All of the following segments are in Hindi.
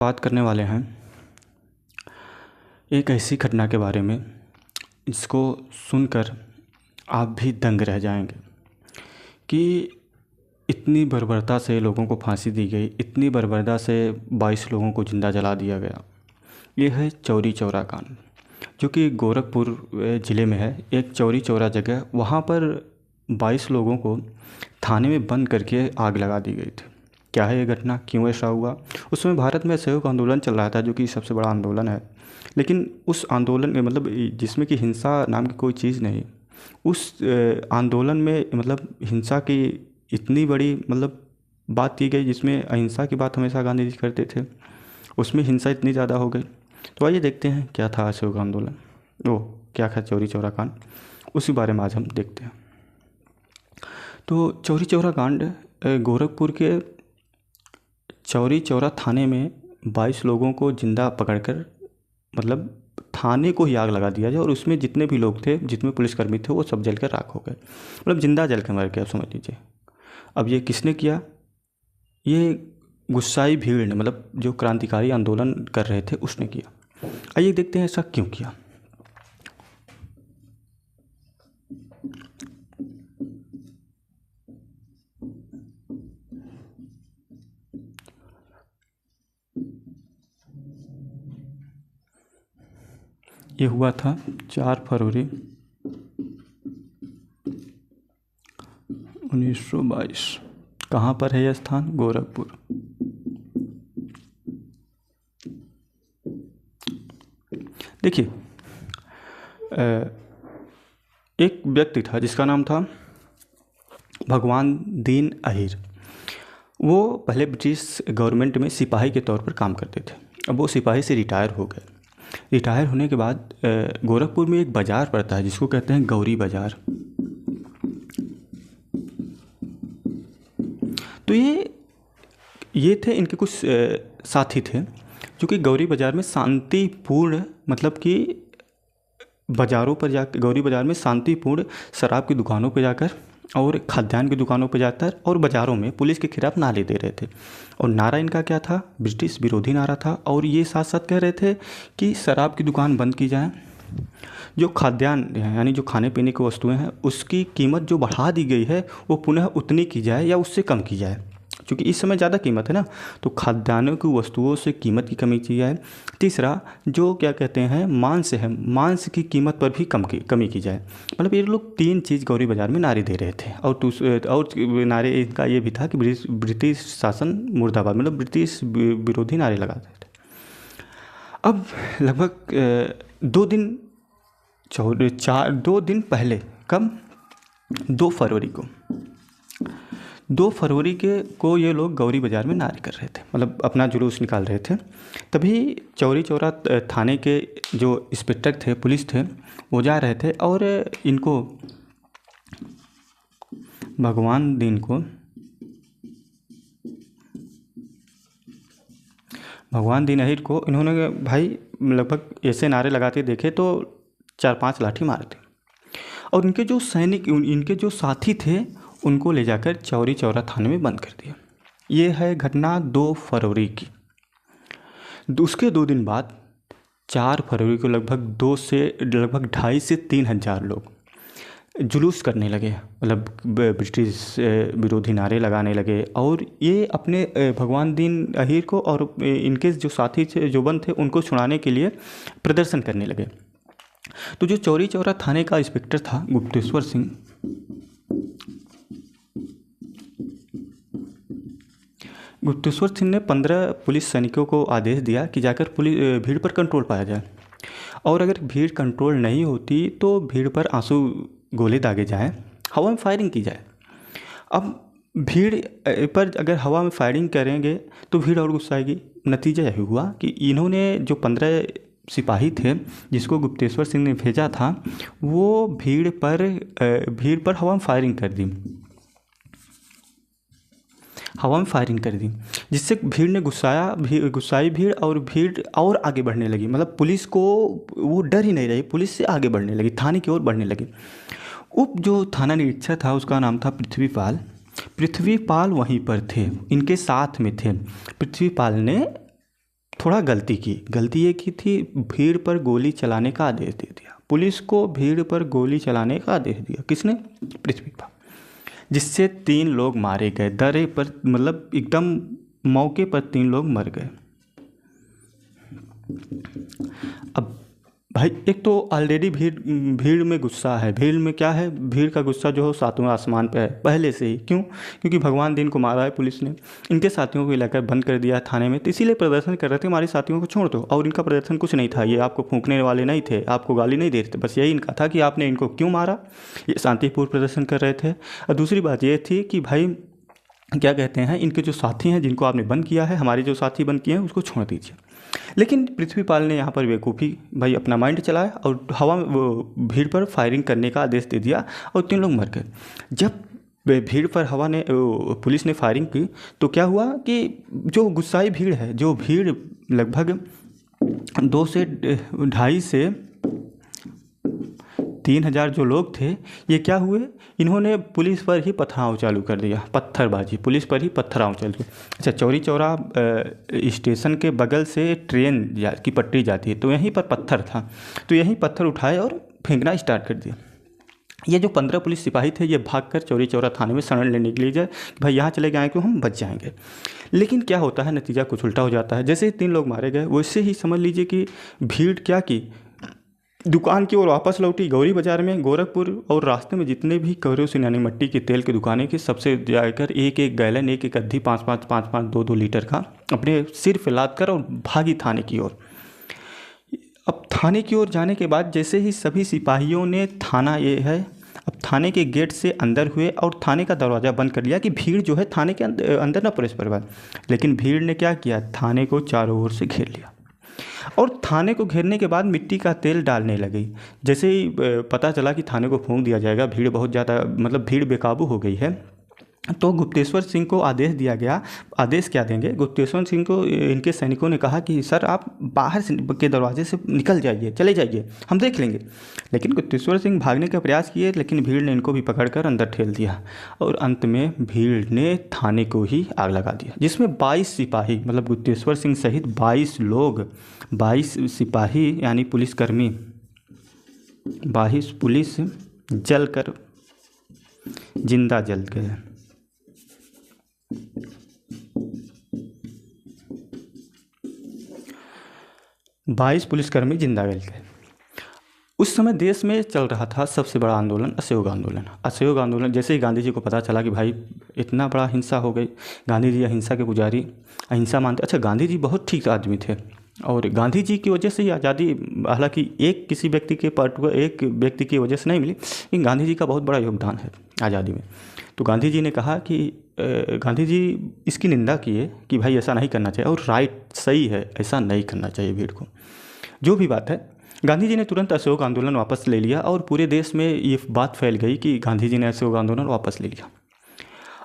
बात करने वाले हैं एक ऐसी घटना के बारे में जिसको सुनकर आप भी दंग रह जाएंगे कि इतनी बर्बरता से लोगों को फांसी दी गई, इतनी बर्बरता से 22 लोगों को ज़िंदा जला दिया गया। ये है चौरी चौरा कांड, जो कि गोरखपुर ज़िले में है। एक चौरी चौरा जगह, वहाँ पर 22 लोगों को थाने में बंद करके आग लगा दी गई थी। क्या है ये घटना, क्यों ऐसा हुआ? उसमें भारत में असहयोग आंदोलन चल रहा था, जो कि सबसे बड़ा आंदोलन है। लेकिन उस आंदोलन में जिसमें कि हिंसा नाम की कोई चीज़ नहीं, उस आंदोलन में हिंसा की इतनी बड़ी बात की गई, जिसमें अहिंसा की बात हमेशा गांधी जी करते थे, उसमें हिंसा इतनी ज़्यादा हो गई। तो आइए देखते हैं क्या था असहयोग आंदोलन, वो क्या था चौरी चौरा कांड, उसी बारे में आज हम देखते हैं। तो चौरी चौरा कांड गोरखपुर के चौरी चौरा थाने में 22 लोगों को जिंदा पकड़कर थाने को ही आग लगा दिया जाए, और उसमें जितने भी लोग थे, जितने पुलिसकर्मी थे, वो सब जलकर राख हो गए। जिंदा जल कर मर गए, आप समझ लीजिए। अब ये किसने किया? ये गुस्साई भीड़ ने, जो क्रांतिकारी आंदोलन कर रहे थे, उसने किया। आइए देखते हैं ऐसा क्यों किया। ये हुआ था 4 फरवरी 1922। कहाँ पर है यह स्थान? गोरखपुर। देखिए, एक व्यक्ति था जिसका नाम था भगवान दीन अहीर। वो पहले ब्रिटिश गवर्नमेंट में सिपाही के तौर पर काम करते थे। अब वो सिपाही से रिटायर हो गए। रिटायर होने के बाद गोरखपुर में एक बाज़ार पड़ता है जिसको कहते हैं गौरी बाज़ार। तो ये थे इनके कुछ साथी थे जो कि गौरी बाज़ार में शांतिपूर्ण, कि बाज़ारों पर जाकर, गौरी बाज़ार में शांतिपूर्ण शराब की दुकानों पर जाकर और खाद्यान्न की दुकानों पर जाकर और बाज़ारों में पुलिस के खिलाफ नारे दे रहे थे। और नारा इनका क्या था? ब्रिटिश विरोधी नारा था। और ये साथ साथ कह रहे थे कि शराब की दुकान बंद की जाए, जो खाद्यान्न यानी जो खाने पीने की वस्तुएं हैं उसकी कीमत जो बढ़ा दी गई है वो पुनः उतनी की जाए या उससे कम की जाए, क्योंकि इस समय ज़्यादा कीमत है ना, तो खाद्यान्नों की वस्तुओं से कीमत की कमी की जाए। तीसरा, जो क्या कहते हैं मांस है, मांस की कीमत पर भी कमी की जाए। ये लोग 3 चीज़ गौरी बाज़ार में नारे दे रहे थे। और नारे इनका ये भी था कि ब्रिटिश शासन मुर्दाबाद, ब्रिटिश विरोधी नारे लगाते थे। अब लगभग 2 दिन पहले, कब? 2 फरवरी को 2 फरवरी को ये लोग गौरी बाज़ार में नारे कर रहे थे, अपना जुलूस निकाल रहे थे। तभी चौरी चौरा थाने के जो इंस्पेक्टर थे, पुलिस थे, वो जा रहे थे और इनको भगवान दीन अहीर को इन्होंने भाई लगभग ऐसे नारे लगाते देखे तो 4-5 लाठी मारे थे। और इनके जो सैनिक, इनके जो साथी थे, उनको ले जाकर चौरी चौरा थाने में बंद कर दिया। ये है घटना 2 फरवरी की। उसके 2 दिन बाद 4 फरवरी को लगभग 2.5 से 3 हज़ार लोग जुलूस करने लगे, ब्रिटिश विरोधी नारे लगाने लगे। और ये अपने भगवान दीन अहीर को और इनके जो साथी थे, जो बंद थे, उनको छुड़ाने के लिए प्रदर्शन करने लगे। तो जो चौरी चौरा थाने का इंस्पेक्टर था गुप्तेश्वर सिंह, ने 15 पुलिस सैनिकों को आदेश दिया कि जाकर भीड़ पर कंट्रोल पाया जाए, और अगर भीड़ कंट्रोल नहीं होती तो भीड़ पर आंसू गोले दागे जाएं, हवा में फायरिंग की जाए। अब भीड़ पर अगर हवा में फायरिंग करेंगे तो भीड़ और गुस्साएगी। नतीजा यही हुआ कि इन्होंने जो 15 सिपाही थे जिसको गुप्तेश्वर सिंह ने भेजा था, वो भीड़ पर हवा में फायरिंग कर दी, जिससे भीड़ ने गुस्साई भीड़, और भीड़ और आगे बढ़ने लगी। पुलिस को वो डर ही नहीं रही, पुलिस से आगे बढ़ने लगी, थाने की ओर बढ़ने लगी। जो थाना निरीक्षक था उसका नाम था पृथ्वीपाल वहीं पर थे, इनके साथ में थे। पृथ्वीपाल ने थोड़ा गलती ये की थी, भीड़ पर गोली चलाने का आदेश दे दिया। पुलिस को भीड़ पर गोली चलाने का आदेश दिया, किसने? पृथ्वीपाल। जिससे 3 लोग मारे गए, दरे पर, मतलब एकदम मौके पर 3 लोग मर गए। अब भाई एक तो ऑलरेडी भीड़ में गुस्सा है। भीड़ में क्या है? भीड़ का गुस्सा जो है 7वें आसमान पे है पहले से ही। क्यों? क्योंकि भगवान दिन को मारा है पुलिस ने, इनके साथियों को इलाका बंद कर दिया थाने में, तो इसीलिए प्रदर्शन कर रहे थे हमारे साथियों को छोड़ दो। और इनका प्रदर्शन कुछ नहीं था, ये आपको फूंकने वाले नहीं थे, आपको गाली नहीं दे रहे थे, बस यही इनका था कि आपने इनको क्यों मारा। ये शांतिपूर्ण प्रदर्शन कर रहे थे। और दूसरी बात ये थी कि भाई क्या कहते हैं, इनके जो साथी हैं जिनको आपने बंद किया है, हमारे जो साथी बंद किए हैं उसको छोड़ दीजिए। लेकिन पृथ्वीपाल ने यहाँ पर बेवकूफ़ी भाई अपना माइंड चलाया और हवा में वो भीड़ पर फायरिंग करने का आदेश दे दिया और 3 लोग मर गए। जब भीड़ पर पुलिस ने फायरिंग की तो क्या हुआ कि जो गुस्साई भीड़ है, जो भीड़ लगभग 2 से 2.5 से 3,000 जो लोग थे, ये क्या हुए, इन्होंने पुलिस पर ही पथराव चालू कर दिया, पत्थरबाजी, पुलिस पर ही पत्थराव चालू किया। अच्छा, चौरी चौरा स्टेशन के बगल से ट्रेन की पटरी जाती है, तो यहीं पर पत्थर था, तो यहीं पत्थर उठाए और फेंकना स्टार्ट कर दिया। ये जो 15 पुलिस सिपाही थे, ये भागकर चौरी चौरा थाने में शरण लेने के लिए जाए, भाई यहाँ चले गए क्यों, हम बच जाएंगे। लेकिन क्या होता है, नतीजा कुछ उल्टा हो जाता है। जैसे ही 3 लोग मारे गए, वैसे ही समझ लीजिए कि भीड़ क्या की, दुकान की ओर वापस लौटी। गौरी बाजार में, गोरखपुर और रास्ते में जितने भी केरोसिन यानी मिट्टी के तेल की दुकानें की, सबसे जाकर एक गैलन, एक अद्धी 5-5, 2-2 लीटर का अपने सिर पे लाद कर और भागी थाने की ओर। अब थाने की ओर जाने के बाद जैसे ही सभी सिपाहियों ने, थाना ये है, अब थाने के गेट से अंदर हुए और थाने का दरवाज़ा बंद कर लिया कि भीड़ जो है थाने के अंदर ना प्रवेश कर पाए। लेकिन भीड़ ने क्या किया, थाने को चारों ओर से घेर लिया और थाने को घेरने के बाद मिट्टी का तेल डालने लगी। जैसे ही पता चला कि थाने को फूंक दिया जाएगा, भीड़ बहुत ज़्यादा, मतलब भीड़ बेकाबू हो गई है, तो गुप्तेश्वर सिंह को आदेश दिया गया। आदेश क्या देंगे, गुप्तेश्वर सिंह को इनके सैनिकों ने कहा कि सर आप बाहर से के दरवाजे से निकल जाइए, चले जाइए, हम देख लेंगे। लेकिन गुप्तेश्वर सिंह भागने का प्रयास किए, लेकिन भीड़ ने इनको भी पकड़कर अंदर ठेल दिया और अंत में भीड़ ने थाने को ही आग लगा दिया, जिसमें 22 सिपाही, मतलब गुप्तेश्वर सिंह सहित 22 लोग, 22 सिपाही यानी पुलिसकर्मी, 22 पुलिस जलकर जिंदा जल गए। बाईस पुलिसकर्मी जिंदा जल गए। उस समय देश में चल रहा था सबसे बड़ा आंदोलन, असहयोग आंदोलन। असहयोग आंदोलन, जैसे ही गांधी जी को पता चला कि भाई इतना बड़ा हिंसा हो गई, गांधी जी अहिंसा के पुजारी, अहिंसा मानते। अच्छा, गांधी जी बहुत ठीक आदमी थे और गांधी जी की वजह से ही आज़ादी, हालांकि एक व्यक्ति की वजह से नहीं मिली, लेकिन गांधी जी का बहुत बड़ा योगदान है आज़ादी में। तो गांधी जी ने कहा कि गांधी जी इसकी निंदा किए कि भाई ऐसा नहीं करना चाहिए और राइट, सही है, ऐसा नहीं करना चाहिए भीड़ को, जो भी बात है। गांधी जी ने तुरंत असहयोग आंदोलन वापस ले लिया और पूरे देश में ये बात फैल गई कि गांधी जी ने असहयोग आंदोलन वापस ले लिया।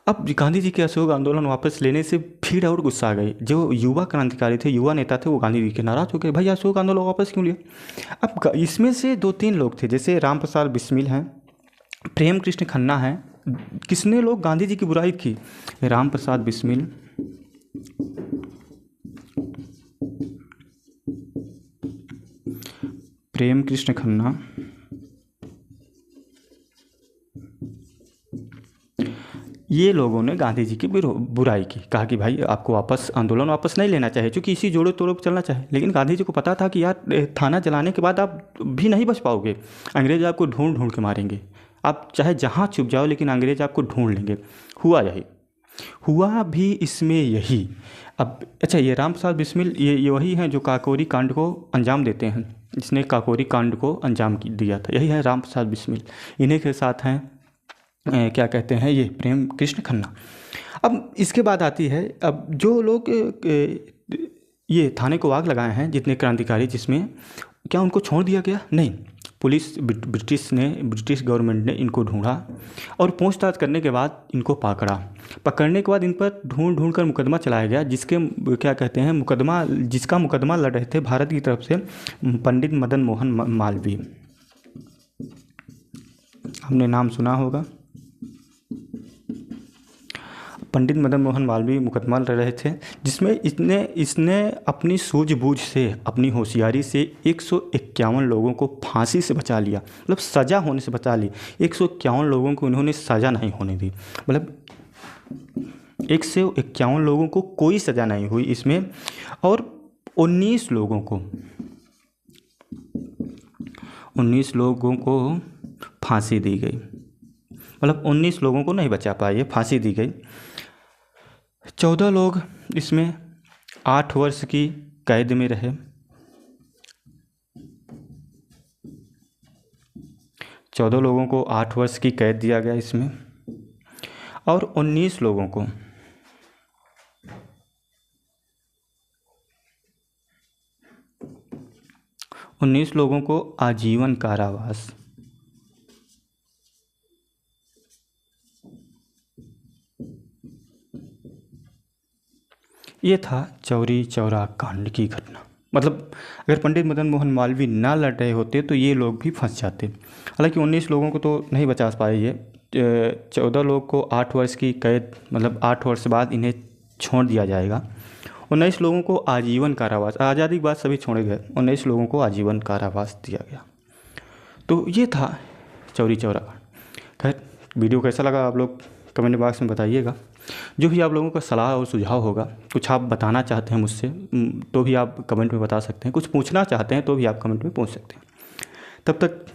अब गांधी जी के असहयोग आंदोलन वापस लेने से भीड़ और गुस्सा आ गई। जो युवा क्रांतिकारी थे, युवा नेता थे, वो गांधी जी के नाराज हो गए, भाई असहयोग आंदोलन वापस क्यों लिया। अब इसमें से 2-3 लोग थे, जैसे राम प्रसाद बिस्मिल हैं, प्रेम कृष्ण खन्ना हैं। किसने लोग गांधी जी की बुराई की? राम प्रसाद बिस्मिल, प्रेम कृष्ण खन्ना, ये लोगों ने गांधी जी की बुराई की। कहा कि भाई आपको आंदोलन वापस नहीं लेना चाहिए, क्योंकि इसी जोड़ों तोड़ों पर चलना चाहिए। लेकिन गांधी जी को पता था कि यार थाना जलाने के बाद आप भी नहीं बच पाओगे, अंग्रेज आपको ढूंढ ढूंढ के मारेंगे, आप चाहे जहाँ छुप जाओ लेकिन अंग्रेज आपको ढूंढ लेंगे। हुआ भी इसमें यही। अब अच्छा, ये राम प्रसाद बिस्मिल ये वही हैं जो काकोरी कांड को अंजाम देते हैं, जिसने काकोरी कांड को अंजाम दिया था, यही है राम प्रसाद बिस्मिल। इन्हीं के साथ हैं क्या कहते हैं ये प्रेम कृष्ण खन्ना। अब इसके बाद आती है, अब जो लोग ये थाने को आग लगाए हैं, जितने क्रांतिकारी, जिसमें क्या उनको छोड़ दिया गया? नहीं, ब्रिटिश गवर्नमेंट ने इनको ढूंढा और पूछताछ करने के बाद इनको पकड़ने के बाद इन पर ढूंढ कर मुकदमा चलाया गया, जिसका मुकदमा लड़ रहे थे भारत की तरफ से पंडित मदन मोहन मालवीय। हमने नाम सुना होगा। पंडित मदन मोहन मालवीय मुकदमा लड़ रहे थे, जिसमें इसने अपनी सूझबूझ से, अपनी होशियारी से 151 लोगों को फांसी से बचा लिया, मतलब सज़ा होने से बचा ली। 151 लोगों को इन्होंने सज़ा नहीं होने दी, मतलब 151 लोगों को कोई सज़ा नहीं हुई इसमें, और 19 लोगों को फांसी दी गई, मतलब 19 लोगों को नहीं बचा पाए, फांसी दी गई। 14 लोग इसमें 8 वर्ष की कैद में रहे। 14 लोगों को 8 वर्ष की कैद दिया गया इसमें, और 19 लोगों को आजीवन कारावास। ये था चौरी चौरा कांड की घटना। मतलब अगर पंडित मदन मोहन मालवीय ना लड़ रहे होते तो ये लोग भी फंस जाते। हालांकि 19 लोगों को तो नहीं बचा पाए ये। 14 लोग को 8 वर्ष की कैद, मतलब 8 वर्ष बाद इन्हें छोड़ दिया जाएगा। 19 लोगों को आजीवन कारावास, आज़ादी के बाद सभी छोड़े गए, 19 लोगों को आजीवन कारावास दिया गया। तो ये था चौरी चौरा कांड। खैर, वीडियो कैसा लगा आप लोग कमेंट बॉक्स में बताइएगा। जो भी आप लोगों का सलाह और सुझाव होगा, कुछ आप बताना चाहते हैं मुझसे तो भी आप कमेंट में बता सकते हैं, कुछ पूछना चाहते हैं तो भी आप कमेंट में पूछ सकते हैं। तब तक